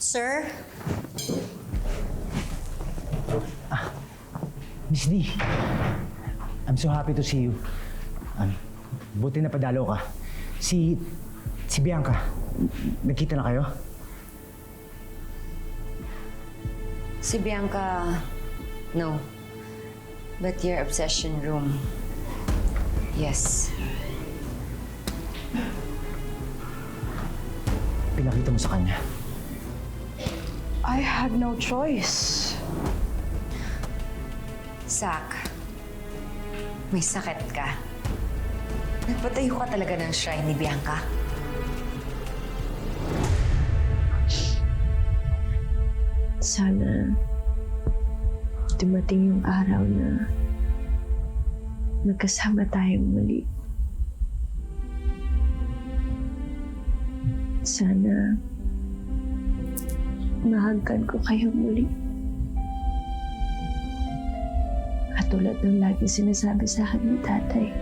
Sir? Miss D, I'm so happy to see you. Buti na padalo ka. Si Bianca, nagkita na kayo? Si Bianca, no. But your obsession room, yes. Pinakita mo sa kanya. I had no choice. Zach, may sakit ka. Nagpatayo ka talaga ng shrine ni Bianca. Sana dumating yung araw na magkasama tayong muli. Sana mahagkan ko kayo muli. Katulad ng lagi sinasabi sa akin ni tatay,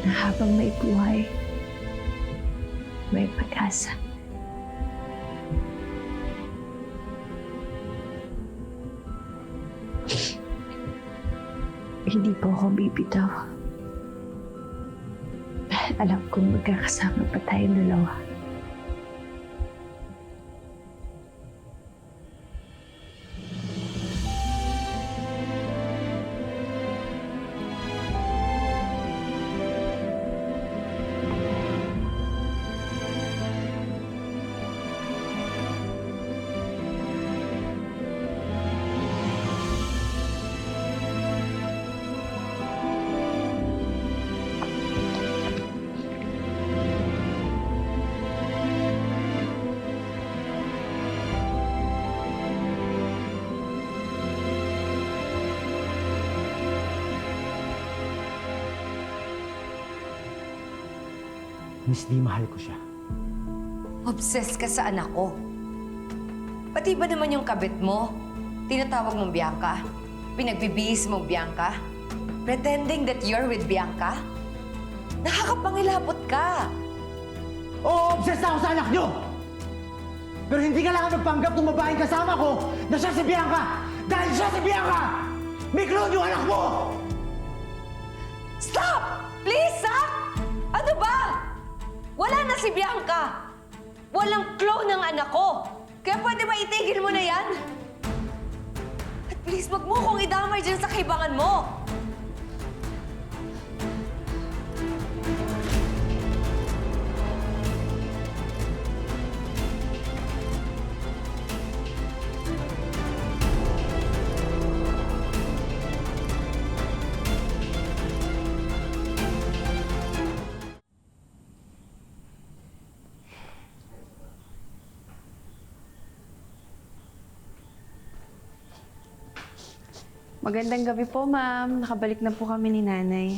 na habang may buhay, may pag-asa. Hindi po ako bibitaw. Alam kong magkakasama pa tayong dalawa. Miss D, mahal ko siya. Obsessed ka sa anak ko. Pati ba naman yung kabit mo? Tinatawag mong Bianca? Pinagbibihis mong Bianca? Pretending that you're with Bianca? Nakakapangilapot ka! Oo, obsessed na ako sa anak niyo! Pero hindi ka lang nagpanggap ng babaeng kasama ko na siya si Bianca! Dahil siya si Bianca! May clone yung anak mo! Stop! Please, Zach! Ano ba? Wala na si Bianca! Walang clone ng anak ko! Kaya pwede ba itigil mo na yan? At please, wag mo kong idamay dyan sa kaibangan mo! Magandang gabi po, ma'am. Nakabalik na po kami ni nanay.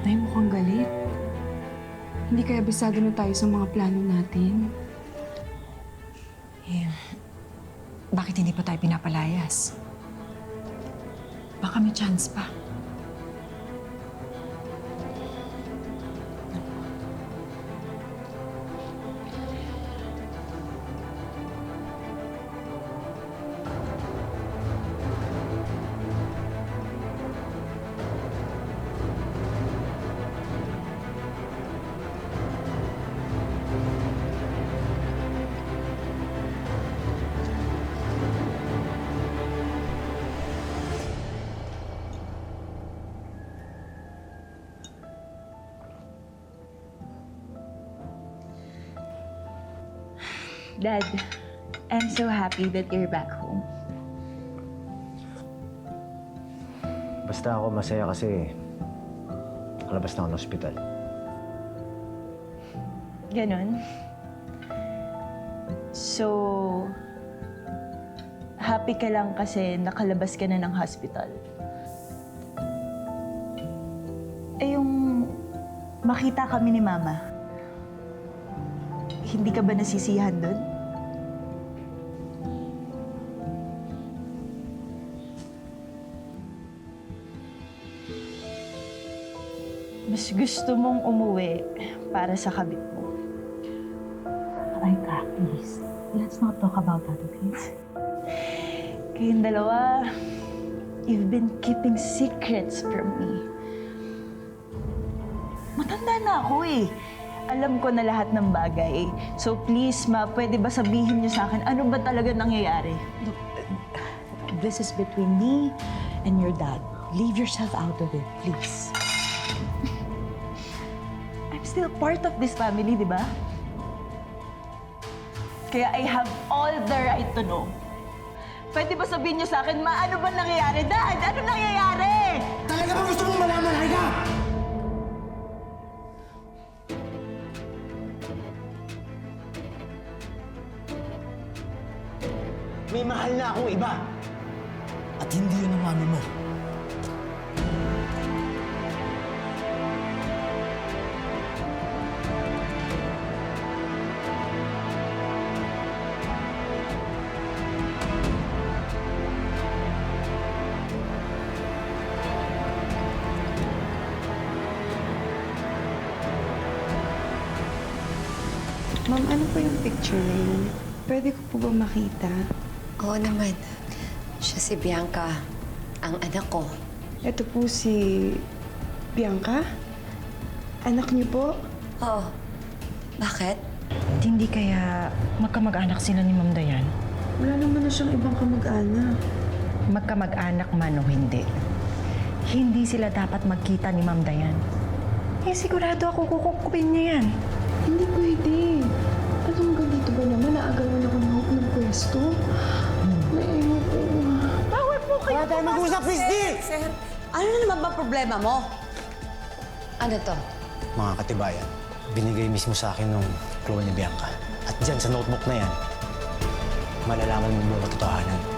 Nay, mukhang galit. Hindi kaya bisado na tayo sa mga plano natin. Bakit hindi pa tayo pinapalayas? Baka may chance pa. Dad, I'm so happy that you're back home. Basta ako masaya kasi nakalabas na ako ng ospital. Ganon? So, happy ka lang kasi nakalabas ka na ng hospital? Eh, yung makita kami ni Mama, Hindi ka ba nasisiyahan doon? Mas gusto mong umuwi para sa kabit mo. Aika, please. Let's not talk about that, okay? Kayong dalawa, you've been keeping secrets from me. Matanda na ako eh. Alam ko na lahat ng bagay. So please, ma, pwede ba sabihin niyo sa akin ano ba talaga nangyayari? Look, this is between me and your dad. Leave yourself out of it, please. I'm still part of this family, di ba? Kaya I have all the right to know. Pwede ba sabihin niyo sa akin, ma, ano ba nangyayari? Dad, ano nangyayari? Talaga ba gusto mong malaman, Aika? May mahal na akong iba. At hindi yun ang mami mo. Ma'am, ano po yung picture na yun? Pwede ko po ba makita? Oo naman. Siya si Bianca, ang anak ko. Ito po si Bianca? Anak niyo po? Oo. Bakit? Hindi kaya magkamag-anak sila ni Ma'am Dayan? Wala naman na siyang ibang kamag-anak. Magkamag-anak man o hindi. Hindi sila dapat magkita ni Ma'am Dayan. Eh, sigurado ako kukupin niya yan. Hindi pwede. Anong ganito ba naman? Naagawan ako ng pwesto. Naiiwan ko. Wala tayong mag-usap, Christy! Ano na naman ba problema mo? Ano to? Mga katibayan, binigay mismo sa akin nung clone ni Bianca. At dyan sa notebook na yan, malalaman mo yung katotohanan.